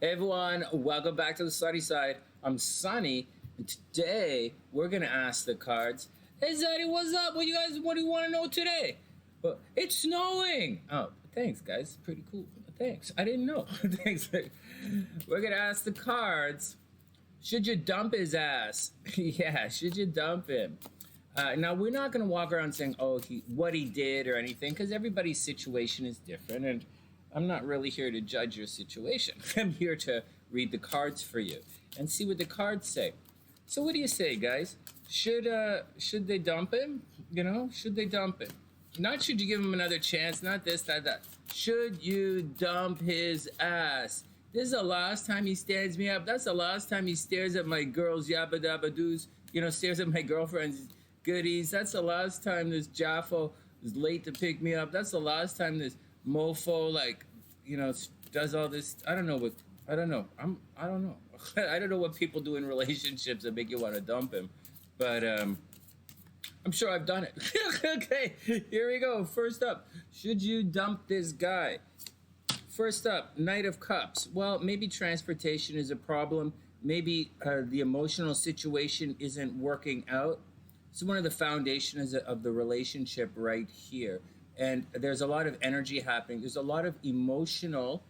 Hey everyone, welcome back to the Sunny Side. I'm Sunny, and today we're gonna ask the cards. Hey Sunny, what's up? What do you want to know today? Well, it's snowing. Oh, thanks guys. Pretty cool. Thanks. I didn't know. Thanks. We're gonna ask the cards. Should you dump his ass? Yeah, should you dump him? Now we're not gonna walk around saying, "Oh, what he did" or anything, because everybody's situation is different, and I'm not really here to judge your situation. I'm here to read the cards for you and see what the cards say. So what do you say, guys? Should they dump him? You know, should they dump him? Not should you give him another chance, not this, not that. Should you dump his ass? This is the last time he stands me up. That's the last time he stares at my girls, yabba dabba doos, stares at my girlfriend's goodies. That's the last time this Jaffo is late to pick me up. That's the last time this mofo does all this. I don't know. I don't know. I don't know. I don't know what people do in relationships that make you want to dump him, but I'm sure I've done it. Okay, here we go. First up, should you dump this guy? First up, Knight of Cups. Well, maybe transportation is a problem. Maybe the emotional situation isn't working out. It's one of the foundations of the relationship right here. And there's a lot of energy happening. There's a lot of emotional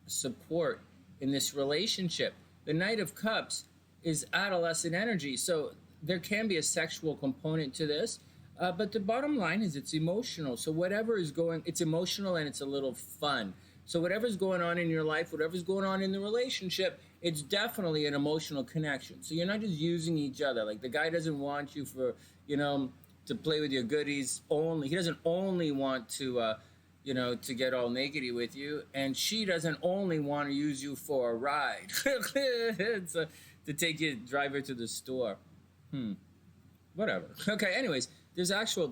support in this relationship. The Knight of Cups is adolescent energy. So there can be a sexual component to this. But the bottom line is it's emotional. So whatever is going, it's emotional and it's a little fun. So whatever's going on in your life, whatever's going on in the relationship, it's definitely an emotional connection. So you're not just using each other. Like the guy doesn't want you for, to play with your goodies only. He doesn't only want to, to get all nakedy with you. And she doesn't only want to use you for a ride. To take you, drive her to the store. Whatever. Okay, anyways, there's actual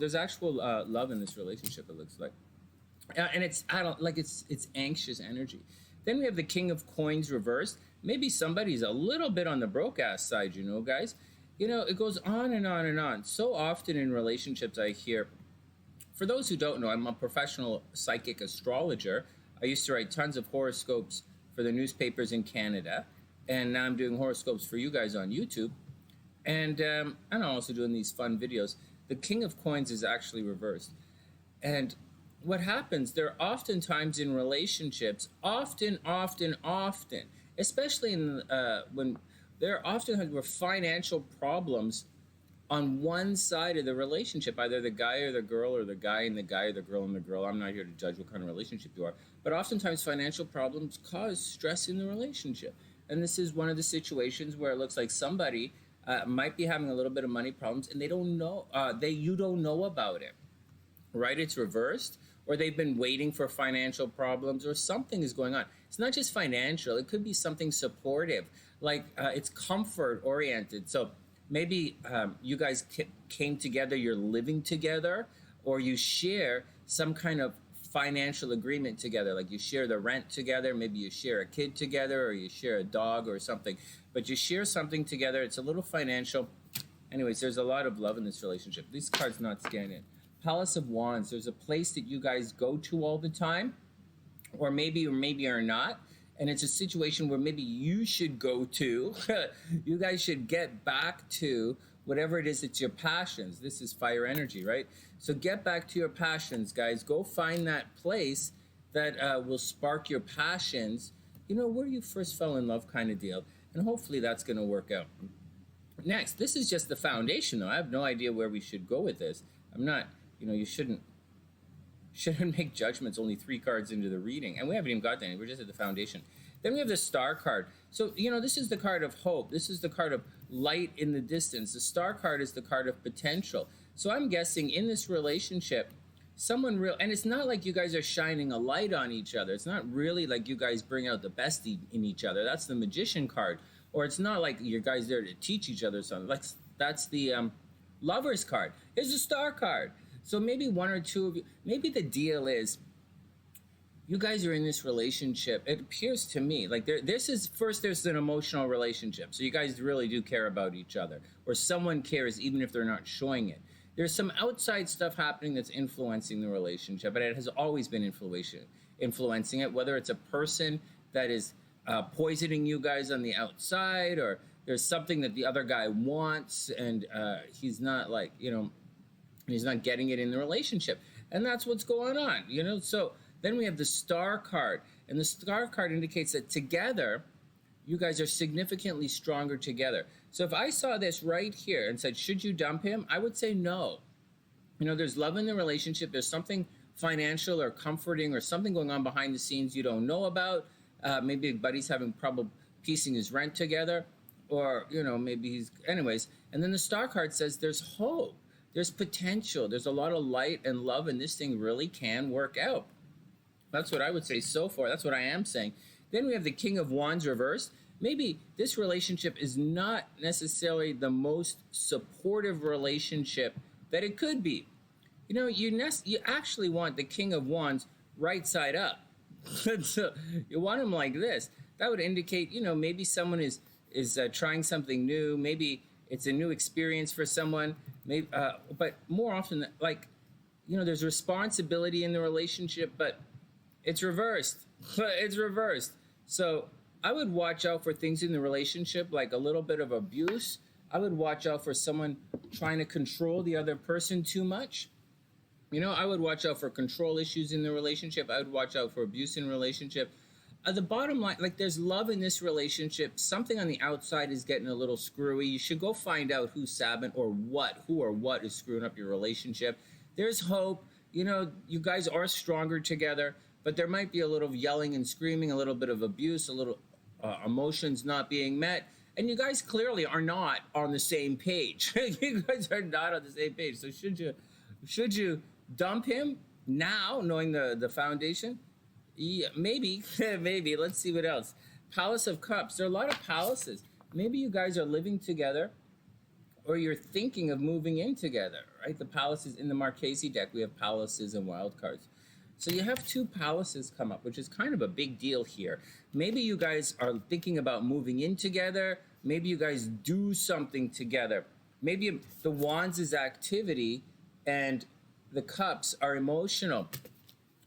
love in this relationship, it looks like. And it's anxious energy. Then we have the King of Coins reversed. Maybe somebody's a little bit on the broke ass side, guys. It goes on and on and on. So often in relationships I hear, for those who don't know, I'm a professional psychic astrologer. I used to write tons of horoscopes for the newspapers in Canada. And now I'm doing horoscopes for you guys on YouTube. And I'm also doing these fun videos. The King of Coins is actually reversed. And what happens, there are often times in relationships, often, especially when there are often times where financial problems on one side of the relationship, either the guy or the girl, or the guy and the guy, or the girl and the girl. I'm not here to judge what kind of relationship you are, but oftentimes financial problems cause stress in the relationship. And this is one of the situations where it looks like somebody might be having a little bit of money problems, and they don't know. You don't know about it, right? It's reversed, or they've been waiting for financial problems, or something is going on. It's not just financial. It could be something supportive, like it's comfort oriented. So maybe you guys came together, you're living together, or you share some kind of financial agreement together, like you share the rent together, maybe you share a kid together, or you share a dog or something, but you share something together. It's a little financial. Anyways, there's a lot of love in this relationship. These cards not scanning. Palace of Wands, there's a place that you guys go to all the time, or maybe are not, and it's a situation where maybe you should go to. You guys should get back to whatever it is that's your passions. This is fire energy, right? So get back to your passions, guys. Go find that place that will spark your passions, where you first fell in love kind of deal, and hopefully that's going to work out. Next, this is just the foundation, though. I have no idea where we should go with this. I'm not... you shouldn't make judgments only 3 cards into the reading. And we haven't even got to any. We're just at the foundation. Then we have the Star card. So, this is the card of hope. This is the card of light in the distance. The Star card is the card of potential. So I'm guessing in this relationship, someone real... And it's not like you guys are shining a light on each other. It's not really like you guys bring out the best in each other. That's the Magician card. Or it's not like you guys there to teach each other something. That's the Lover's card. Here's the Star card. So maybe one or two of you, maybe the deal is you guys are in this relationship. It appears to me like there's an emotional relationship. So you guys really do care about each other, or someone cares even if they're not showing it. There's some outside stuff happening that's influencing the relationship, but it has always been influencing it, whether it's a person that is poisoning you guys on the outside, or there's something that the other guy wants, and he's not like, he's not getting it in the relationship. And that's what's going on, So then we have the Star card. And the Star card indicates that together, you guys are significantly stronger together. So if I saw this right here and said, should you dump him? I would say no. There's love in the relationship. There's something financial or comforting or something going on behind the scenes you don't know about. Maybe a buddy's having trouble piecing his rent together, or, maybe he's, anyways. And then the Star card says there's hope. There's potential. There's a lot of light and love, and this thing really can work out. That's what I would say so far. That's what I am saying. Then we have the King of Wands reversed. Maybe this relationship is not necessarily the most supportive relationship that it could be. You actually want the King of Wands right side up. So you want him like this. That would indicate, maybe someone is trying something new. Maybe it's a new experience for someone. Maybe, but more often, there's responsibility in the relationship, but it's reversed. It's reversed. So I would watch out for things in the relationship, like a little bit of abuse. I would watch out for someone trying to control the other person too much. I would watch out for control issues in the relationship. I would watch out for abuse in relationship. The bottom line, there's love in this relationship. Something on the outside is getting a little screwy. You should go find out who's sabotaging who or what is screwing up your relationship. There's hope. You guys are stronger together, but there might be a little yelling and screaming, a little bit of abuse, a little emotions not being met. And you guys clearly are not on the same page. You guys are not on the same page. So should you dump him now, knowing the foundation? Yeah, maybe. Maybe. Let's see what else. Palace of Cups. There are a lot of palaces. Maybe you guys are living together, or you're thinking of moving in together, right? The palaces in the Marchese deck, we have palaces and wild cards. So you have two palaces come up, which is kind of a big deal here. Maybe you guys are thinking about moving in together. Maybe you guys do something together. Maybe the Wands is activity and the Cups are emotional.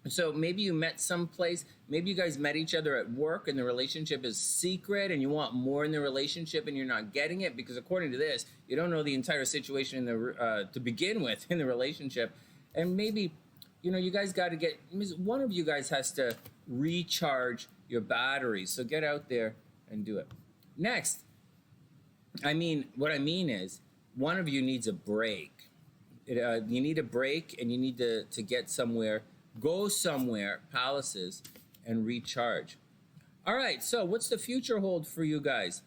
So maybe you met someplace, maybe you guys met each other at work and the relationship is secret and you want more in the relationship and you're not getting it because according to this, you don't know the entire situation to begin with in the relationship. And maybe, you guys got to one of you guys has to recharge your batteries. So get out there and do it. Next, what I mean is one of you needs a break. You need a break and you need to get somewhere. Go somewhere, palaces, and recharge. All right, so what's the future hold for you guys?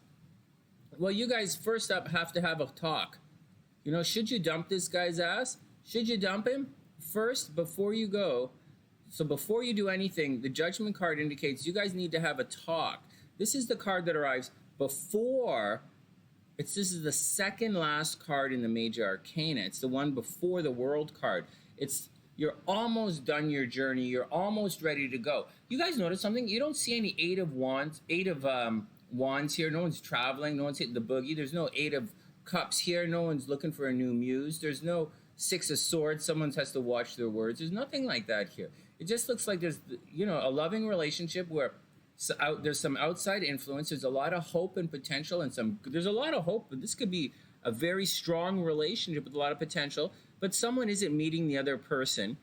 Well, you guys first up have to have a talk. Should you dump this guy's ass? Should you dump him? First, before you go, so before you do anything, the Judgment card indicates you guys need to have a talk. This is the card that arrives before, this is the second last card in the Major Arcana. It's the one before the World card. You're almost done your journey. You're almost ready to go. You guys notice something? You don't see any Eight of Wands here. No one's traveling. No one's hitting the boogie. There's no Eight of Cups here. No one's looking for a new muse. There's no Six of Swords. Someone has to watch their words. There's nothing like that here. It just looks like there's, a loving relationship where there's some outside influence. There's a lot of hope and potential there's a lot of hope, but this could be a very strong relationship with a lot of potential. But someone isn't meeting the other person.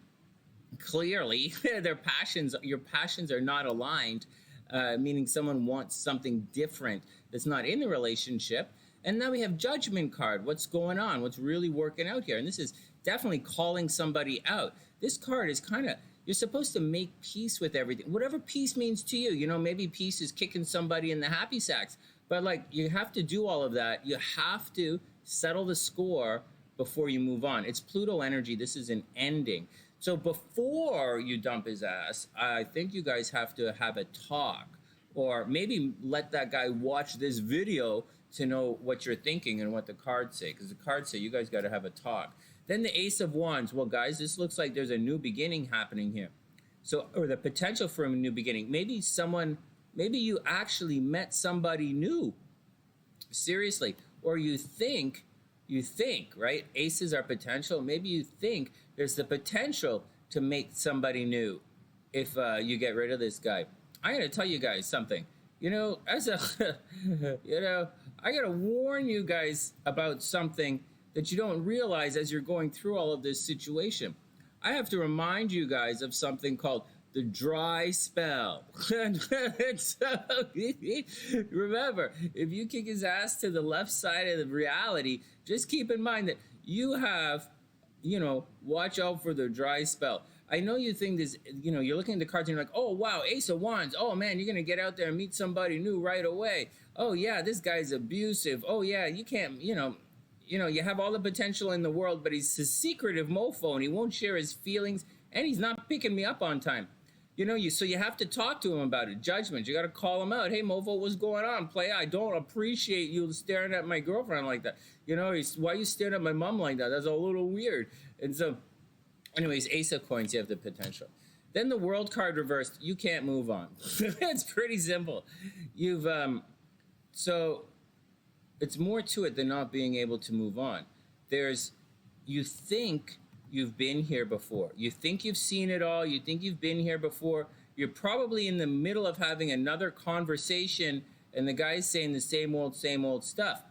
Clearly, your passions are not aligned, meaning someone wants something different that's not in the relationship. And now we have Judgment card. What's going on? What's really working out here? And this is definitely calling somebody out. This card is you're supposed to make peace with everything. Whatever peace means to you. Maybe peace is kicking somebody in the happy sacks. But you have to do all of that. You have to settle the score before you move on. It's Pluto energy. This is an ending. So before you dump his ass, I think you guys have to have a talk, or maybe let that guy watch this video to know what you're thinking and what the cards say, because the cards say you guys got to have a talk. Then the Ace of Wands. Well, guys, this looks like there's a new beginning happening here. So, or the potential for a new beginning. Maybe you actually met somebody new. Seriously. Or you think, right? Aces are potential. Maybe you think there's the potential to make somebody new if you get rid of this guy. I'm going to tell you guys something. You know, as a, you know, I gotta warn you guys about something that you don't realize as you're going through all of this situation. I have to remind you guys of something called the dry spell. Remember, if you kick his ass to the left side of the reality, just keep in mind that you have, watch out for the dry spell. I know you think this, you're looking at the cards and you're like, oh, wow, Ace of Wands. Oh, man, you're going to get out there and meet somebody new right away. Oh, yeah, this guy's abusive. Oh, yeah, you can't, you have all the potential in the world, but he's a secretive mofo and he won't share his feelings and he's not picking me up on time. So you have to talk to him about it. Judgment. You got to call him out. Hey, mofo, what's going on? Play. I don't appreciate you staring at my girlfriend like that. Why are you staring at my mom like that? That's a little weird. And so, anyways, Ace of Coins, you have the potential. Then the World card reversed. You can't move on. It's pretty simple. So it's more to it than not being able to move on. You think you've been here before. You think you've seen it all. You think you've been here before. You're probably in the middle of having another conversation and the guy's saying the same old stuff.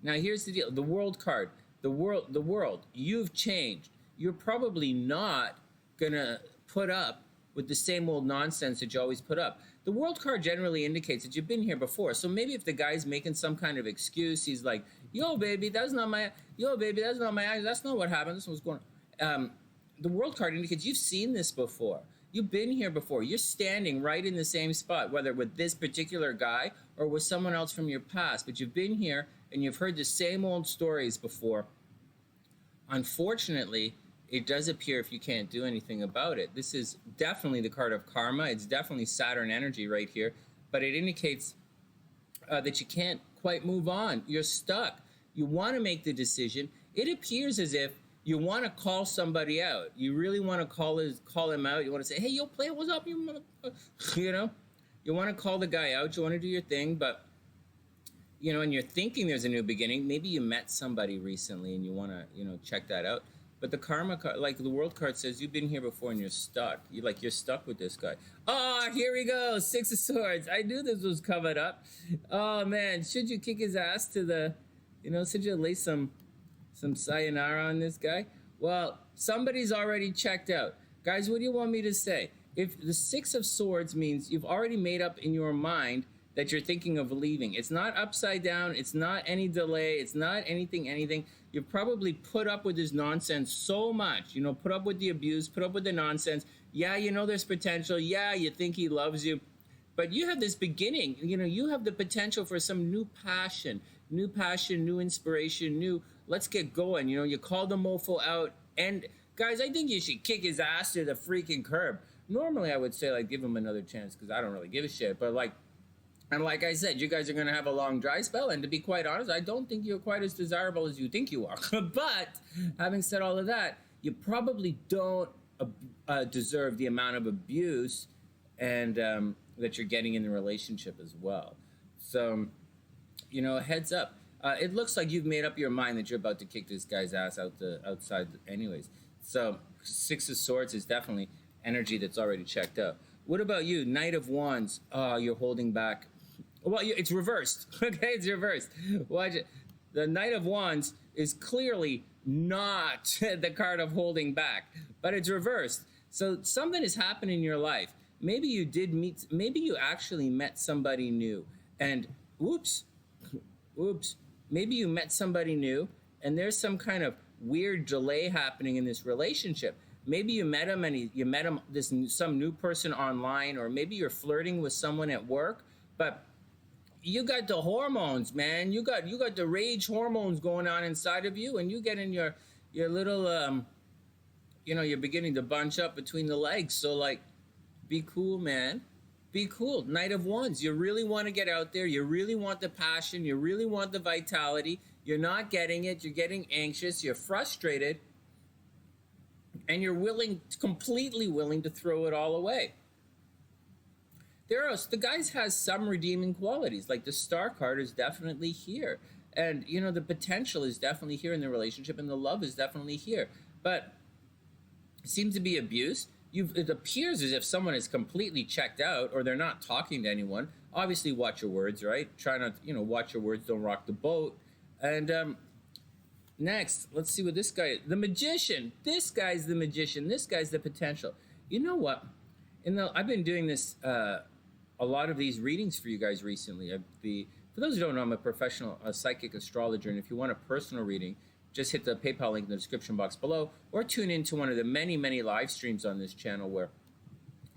Now here's the deal. The World card. The world. You've changed. You're probably not gonna put up with the same old nonsense that you always put up. The World card generally indicates that you've been here before. So maybe if the guy's making some kind of excuse, he's like, yo, baby, that's not my that's not what happened. This was going on. The World card indicates you've seen this before. You've been here before. You're standing right in the same spot, whether with this particular guy or with someone else from your past. But you've been here and you've heard the same old stories before. Unfortunately, it does appear if you can't do anything about it. This is definitely the card of karma. It's definitely Saturn energy right here. But it indicates that you can't quite move on. You're stuck. You want to make the decision. It appears as if you want to call somebody out. You really want to call him out. You want to say, hey, yo, player, what's up, you motherfucker? You want to call the guy out. You want to do your thing, but and you're thinking there's a new beginning. Maybe you met somebody recently and you want to, check that out. But the karma card, like the World card says, you've been here before and you're stuck. You're stuck with this guy. Oh, here we go. Six of Swords. I knew this was coming up. Oh, man. Should you kick his ass to the, should you lay some sayonara on this guy? Well, somebody's already checked out. Guys, what do you want me to say? If the Six of Swords means you've already made up in your mind that you're thinking of leaving. It's not upside down. It's not any delay. It's not anything. You've probably put up with this nonsense so much. Put up with the abuse, put up with the nonsense. Yeah, there's potential. Yeah, you think he loves you. But you have this beginning. You have the potential for some new passion, new inspiration, let's get going. You call the mofo out. And guys, I think you should kick his ass to the freaking curb. Normally, I would say, give him another chance because I don't really give a shit. But, and like I said, you guys are going to have a long dry spell. And to be quite honest, I don't think you're quite as desirable as you think you are. But having said all of that, you probably don't deserve the amount of abuse and that you're getting in the relationship as well. So, heads up. It looks like you've made up your mind that you're about to kick this guy's ass outside anyways. So Six of Swords is definitely energy that's already checked out. What about you? Knight of Wands. Oh, you're holding back. Well, it's reversed. Okay, it's reversed. Watch it. The Knight of Wands is clearly not the card of holding back, but it's reversed. So something has happened in your life. Maybe you actually met somebody new, and whoops, maybe you met somebody new, and there's some kind of weird delay happening in this relationship. Maybe you met him and you met him some new person online, or maybe you're flirting with someone at work, but you got the hormones, man. You got the rage hormones going on inside of you, and you get in your little you're beginning to bunch up between the legs. So be cool, man. Be cool. Knight of Wands. You really want to get out there. You really want the passion. You really want the vitality. You're not getting it. You're getting anxious. You're frustrated. And you're completely willing to throw it all away. The guys has some redeeming qualities. Like the Star card is definitely here. And, the potential is definitely here in the relationship, and the love is definitely here. But it seems to be abuse. it appears as if someone is completely checked out or they're not talking to anyone. Obviously, watch your words, right? Try not, watch your words. Don't rock the boat. And next, let's see what this guy is. The Magician. This guy's the Magician. This guy's the Potential. You know what? I've been doing this, a lot of these readings for you guys recently. For those who don't know, I'm a professional psychic astrologer, and if you want a personal reading, just hit the PayPal link in the description box below, or tune into one of the many, many live streams on this channel where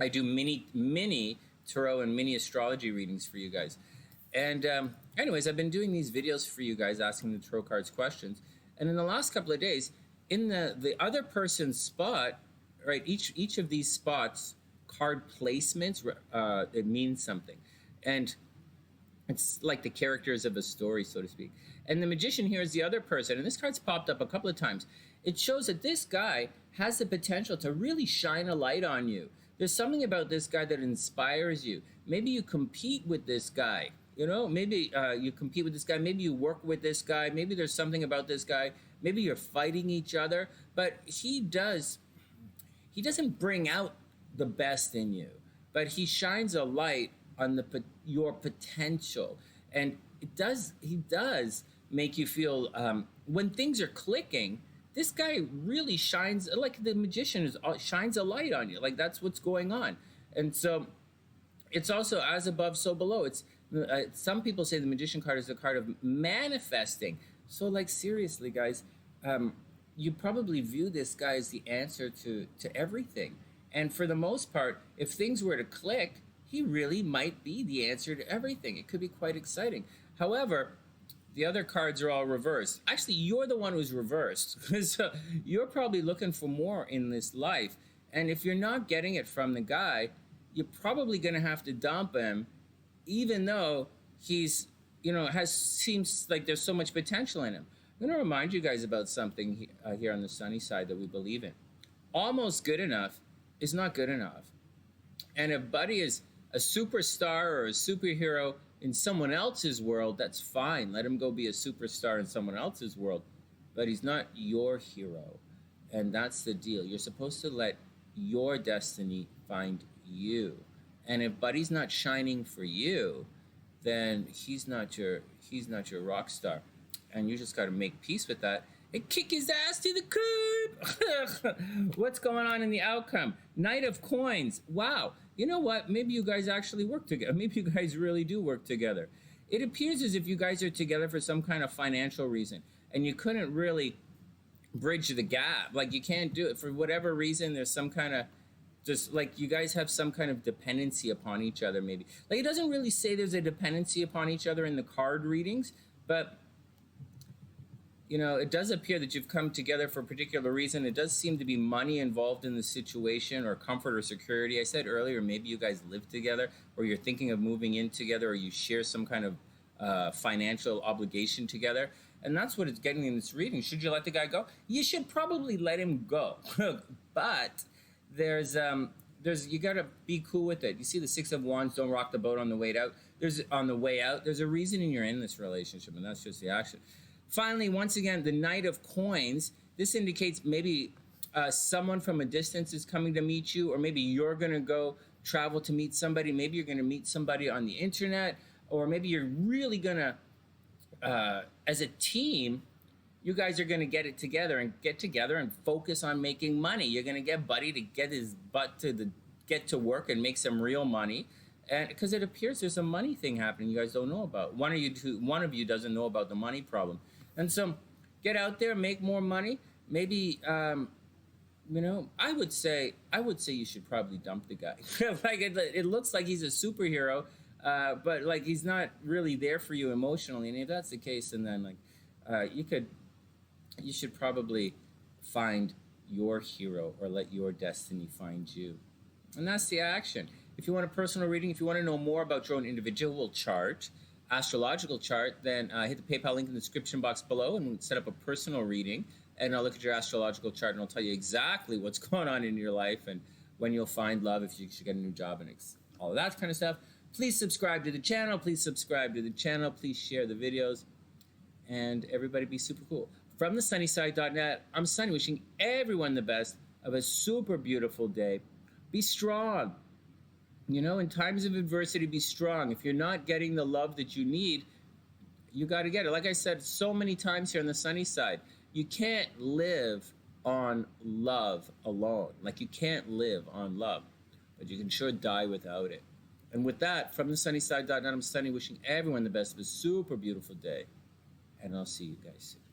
I do mini tarot and mini astrology readings for you guys. And anyways, I've been doing these videos for you guys, asking the tarot cards questions. And in the last couple of days, in the other person's spot, right, each of these spots, card placements, it means something. And it's like the characters of a story, so to speak. And the Magician here is the other person, and this card's popped up a couple of times. It shows that this guy has the potential to really shine a light on you. There's something about this guy that inspires you. Maybe you compete with this guy, maybe you compete with this guy, maybe you work with this guy, maybe there's something about this guy, maybe you're fighting each other, but he doesn't bring out the best in you, but he shines a light on your potential. And he does make you feel, when things are clicking, this guy really shines, like the Magician shines a light on you. Like, that's what's going on. And so it's also as above, so below. It's some people say the Magician card is the card of manifesting. So, like, seriously, guys, you probably view this guy as the answer to everything. And for the most part, if things were to click, he really might be the answer to everything. It could be quite exciting. However, the other cards are all reversed. Actually, you're the one who's reversed, because you're probably looking for more in this life. And if you're not getting it from the guy, you're probably going to have to dump him, even though he's, seems like there's so much potential in him. I'm going to remind you guys about something here on the sunny side that we believe in. Almost good enough is not good enough. And if Buddy is a superstar or a superhero in someone else's world, that's fine. Let him go be a superstar in someone else's world. But he's not your hero. And that's the deal. You're supposed to let your destiny find you. And if Buddy's not shining for you, then he's not your rock star. And you just got to make peace with that and kick his ass to the curb. What's going on in the outcome? Knight of Coins. Wow. You know what? Maybe you guys actually work together. Maybe you guys really do work together. It appears as if you guys are together for some kind of financial reason, and you couldn't really bridge the gap. Like, you can't do it for whatever reason. There's some kind of, just like, you guys have some kind of dependency upon each other, maybe. Like, it doesn't really say there's a dependency upon each other in the card readings, but it does appear that you've come together for a particular reason. It does seem to be money involved in the situation, or comfort or security. I said earlier, maybe you guys live together, or you're thinking of moving in together, or you share some kind of financial obligation together. And that's what it's getting in this reading. Should you let the guy go? You should probably let him go. But there's you got to be cool with it. You see the Six of Wands, don't rock the boat on the way out. There's a reason you're in this relationship, and that's just the action. Finally, once again, the Knight of Coins. This indicates maybe someone from a distance is coming to meet you, or maybe you're going to go travel to meet somebody. Maybe you're going to meet somebody on the internet, or maybe you're really going to, as a team, you guys are going to get together and focus on making money. You're going to get Buddy to get his butt get to work and make some real money. And because it appears there's a money thing happening you guys don't know about. One of you doesn't know about the money problem. And so get out there, make more money. Maybe, I would say you should probably dump the guy. Like, it looks like he's a superhero, but like, he's not really there for you emotionally. And if that's the case, then you should probably find your hero, or let your destiny find you. And that's the action. If you want a personal reading, if you want to know more about your own individual chart, astrological chart, then hit the PayPal link in the description box below and set up a personal reading. And I'll look at your astrological chart, and I'll tell you exactly what's going on in your life, and when you'll find love, if you should get a new job, and all of that kind of stuff. Please subscribe to the channel. Please share the videos. And everybody be super cool. From TheSunnySide.net, I'm Sunny, wishing everyone the best of a super beautiful day. Be strong. You know, in times of adversity, be strong. If you're not getting the love that you need, you got to get it. Like I said so many times here on the sunny side, you can't live on love alone. Like, you can't live on love, but you can sure die without it. And with that, from TheSunnySide.net, I'm Sunny, wishing everyone the best of a super beautiful day. And I'll see you guys soon.